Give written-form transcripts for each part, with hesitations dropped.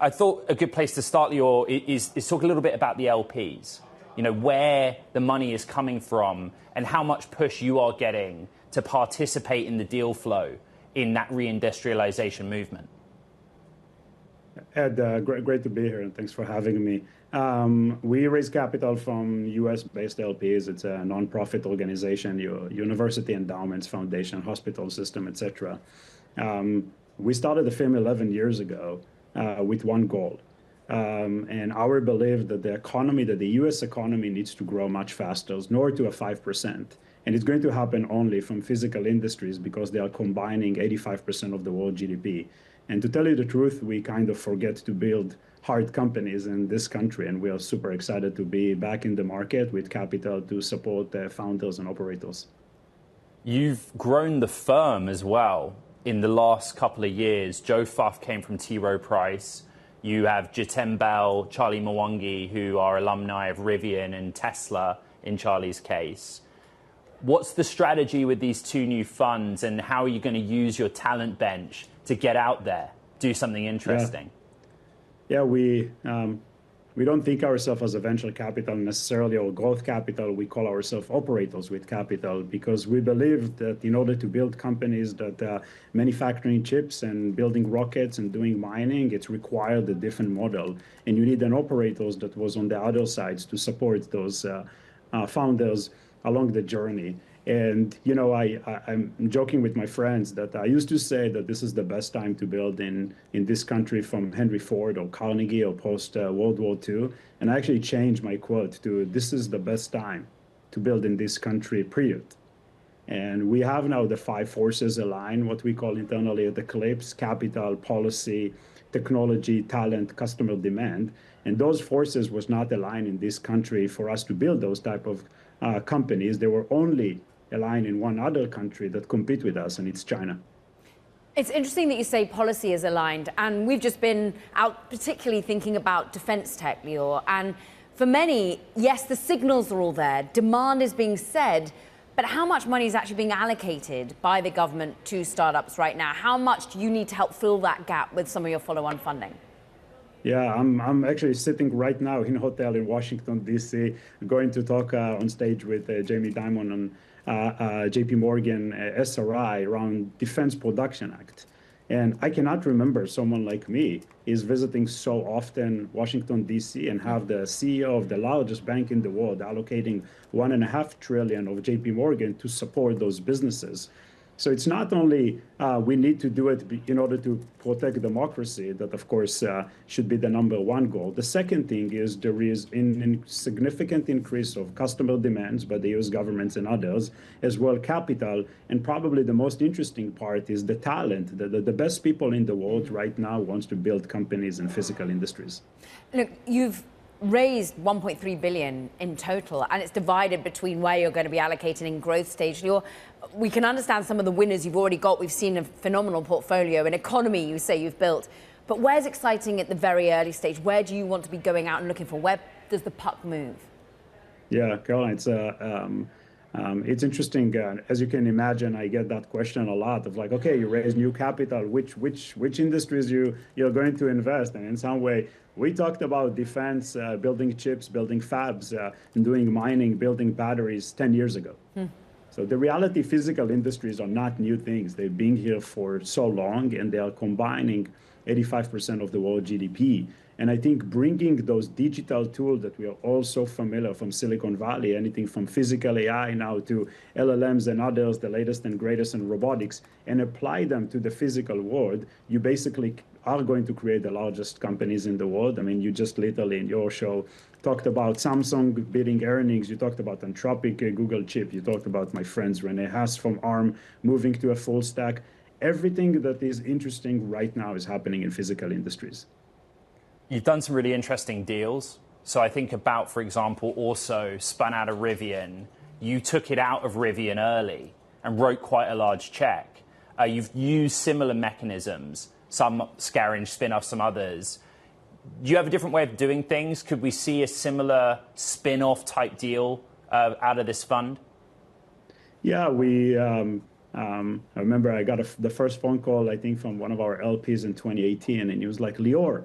I thought a good place to start, Lior, is talk a little bit about the LPs. You know, where the money is coming from and how much push you are getting to participate in the deal flow in that reindustrialization movement. Ed, great to be here, and thanks for having me. We raise capital from US-based LPs. It's a nonprofit organization, university endowments, foundation, hospital system, etc. We started the firm 11 years ago with one goal. And our belief that the US economy needs to grow much faster, north to a 5%. And it's going to happen only from physical industries because they are combining 85% of the world GDP. And to tell you the truth, we kind of forget to build hard companies in this country. And we are super excited to be back in the market with capital to support founders and operators. You've grown the firm as well in the last couple of years. Joe Fuff came from T. Rowe Price. You have Jitem Bell, Charlie Mwangi, who are alumni of Rivian and Tesla in Charlie's case. What's the strategy with these two new funds, and how are you going to use your talent bench to get out there, do something interesting? Yeah, we don't think ourselves as a venture capital necessarily or growth capital. We call ourselves operators with capital because we believe that in order to build companies that manufacturing chips and building rockets and doing mining, it's required a different model. And you need an operators that was on the other sides to support those founders along the journey. And, you know, I'm joking with my friends that I used to say that this is the best time to build in this country from Henry Ford or Carnegie or post-World War II. And I actually changed my quote to, this is the best time to build in this country, period. And we have now the 5 forces aligned, what we call internally at Eclipse: capital, policy, technology, talent, customer demand. And those forces was not aligned in this country for us to build those type of companies. They were only aligned in one other country that compete with us, and it's China. It's interesting that you say policy is aligned, and we've just been out particularly thinking about defense tech, Lior. And for many, yes, the signals are all there, demand is being said, but how much money is actually being allocated by the government to startups right now? How much do you need to help fill that gap with some of your follow-on funding? Yeah, I'm actually sitting right now in a hotel in Washington, D.C., going to talk on stage with Jamie Dimon on JP Morgan SRI around Defense Production Act. And I cannot remember someone like me is visiting so often Washington, D.C., and have the CEO of the largest bank in the world allocating $1.5 trillion of JP Morgan to support those businesses. So it's not only we need to do it in order to protect democracy, that of course should be the #1 goal. The second thing is there is a significant increase of customer demands by the US governments and others, as well capital. And probably the most interesting part is the talent. The best people in the world right now wants to build companies in physical industries. Look, you've raised 1.3 billion in total, and it's divided between where you're going to be allocated in growth stage. We can understand some of the winners you've already got. We've seen a phenomenal portfolio, an economy you say you've built. But where's exciting at the very early stage? Where do you want to be going out and looking for? Where does the puck move? Yeah, Caroline, it's interesting. As you can imagine, I get that question a lot of like, okay, you raise new capital, which industries you're going to invest in? In some way, we talked about defense, building chips, building fabs, and doing mining, building batteries 10 years ago. So the reality, physical industries are not new things. They've been here for so long, and they are combining 85% of the world GDP. And I think bringing those digital tools that we are all so familiar from Silicon Valley, anything from physical AI now to LLMs and others, the latest and greatest in robotics, and apply them to the physical world, you basically are going to create the largest companies in the world. I mean, you just literally in your show talked about Samsung beating earnings. You talked about Anthropic, Google chip. You talked about my friends Rene Haas from ARM moving to a full stack. Everything that is interesting right now is happening in physical industries. You've done some really interesting deals. So I think about, for example, also spun out of Rivian. You took it out of Rivian early and wrote quite a large check. You've used similar mechanisms, some Scaringe spin-off, some others. Do you have a different way of doing things? Could we see a similar spin-off type deal out of this fund? Yeah, I remember I got the first phone call, I think, from one of our LPs in 2018, and he was like, Lior,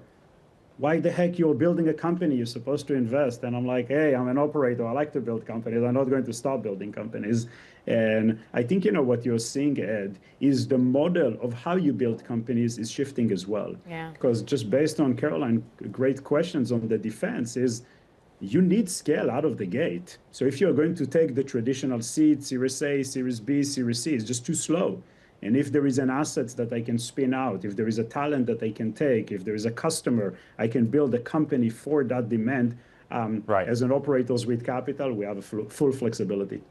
why the heck you're building a company? You're supposed to invest. And I'm like, hey, I'm an operator. I like to build companies. I'm not going to stop building companies. And I think, what you're seeing, Ed, is the model of how you build companies is shifting as well. Yeah. Because just based on Caroline's great questions on the defense is, you need scale out of the gate. So if you're going to take the traditional seed, Series A, Series B, Series C, it's just too slow. And if there is an asset that I can spin out, if there is a talent that I can take, if there is a customer, I can build a company for that demand. Right. As an operators with capital, we have a full flexibility.